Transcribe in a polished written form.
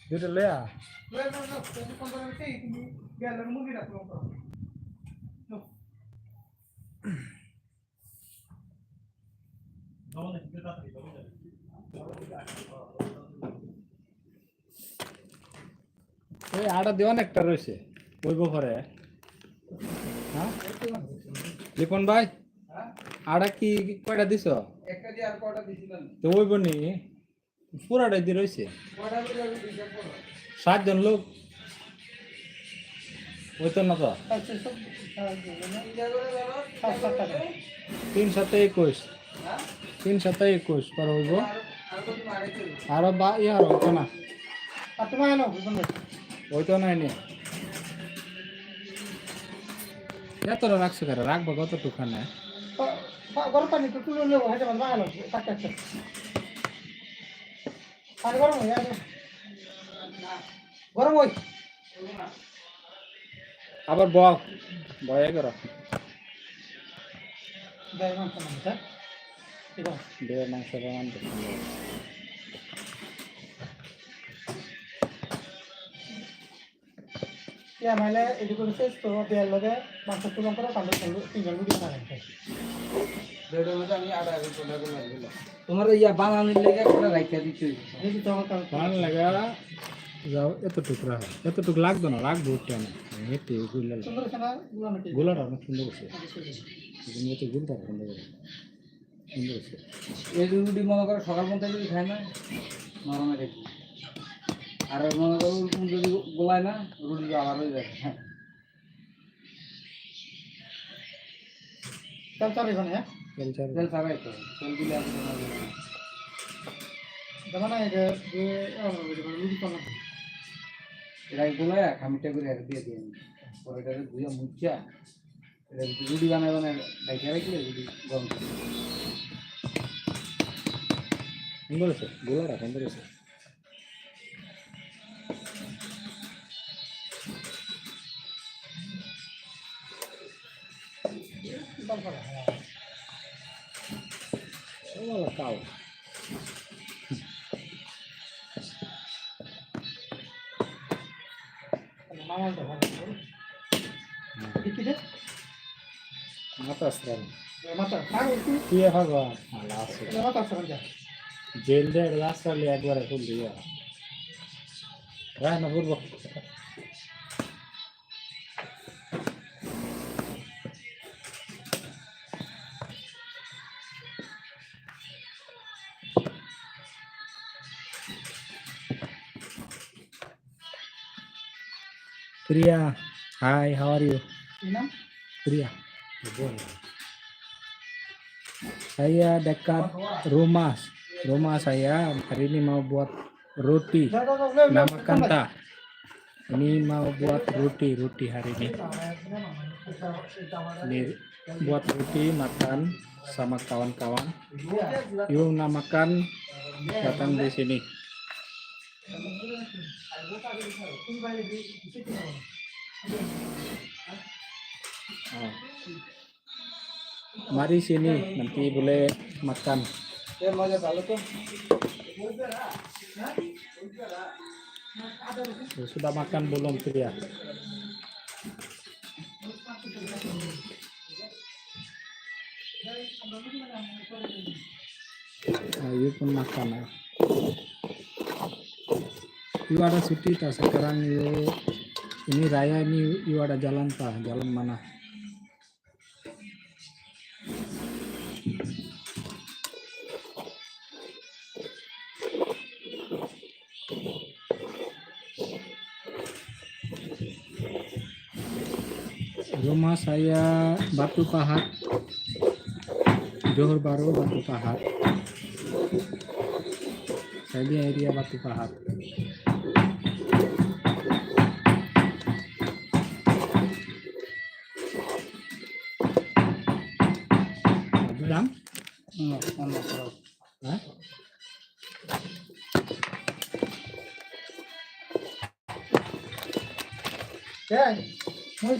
দুটো লয়া এই আটা দেওয়ান একটা রয়েছে ওই গোপরে হ্যাঁ লিপন ভাই আটা কি কয়টা দিছ একটা দিয়ে আর কয়টা দিছিলেন তো ওই বনি পুরাটাই দিয়ে রয়েছে 7 জন লোক ওই তো না তো 3 7 21 3 7 21 পর হইব আর বা ইয়ার হতো না ওইতো নাই নি এতটা রাখছো কেন রাখবো কতটুখানে গরম পানি তো তুলে নেবো হয়তো ভালো কাটতে পানি গরম হয়ে যাবে গরম হই আবার বয়ে করো দেয় মাংস না দে মাংস রান্না ইয়া মানে এদিকে শেষ তো দেয়ার লগে মাংস তুলন করে পানি তিনজন ভিডিও বানাই দেড়ের মধ্যে আমি আড়া আগে চলে গেল তোমার ইয়া বানানোর লেগে একটা রাইখা দিতে যদি তোমার পান লাগা যাও এতটুকু লাগতো না রাখবো কেন হেঁটে গুলা সুন্দর খানা গুলো গুলাটা অনেক সুন্দর আছে এতে গুলটা সুন্দর সুন্দর আছে এই রুটি মনে করো সকাল পর্যন্ত যদি খায় না নরমে রেখে আর মনে করো ওরকম যদি গোলায় না রুটি আবার হয়ে যায় হ্যাঁ তেল চাল এখানে হ্যাঁ তেল ছাড়াই তো তেল দিলে আমি যেমন এটা যে রুটি করলাম এটা গোলায় খামিটা করে দিয়ে দিয়ে পরে এটা ধুয়ে মুচা এটা রুটি বানায় বাইকে রাখলে রুটি গরম করে সুন্দর আছে গোলাটা সুন্দর আছে কাউ মাথা স্রান তুই ভগবান জেল দে রাস্তালে একবারে ফুল দিয়া রায় না বলবো Priya, hi, how are you? Priya. Saya dekat rumah. Rumah saya hari ini mau buat roti. Nama Kanta. Ini mau buat roti hari ini. Ini buat roti makan sama kawan-kawan. Yuk makan datang di sini. Mari sini nanti boleh makan. Sudah makan belum Priya? Ayo pun makan ya. Yuk ada city tak sekarang yuk ini raya ini yuk ada jalan tak jalan mana? Rumah saya Batu Pahat, Johor Bahru Batu Pahat. Saya di area Batu Pahat. Bilang? Hah? Ya, mau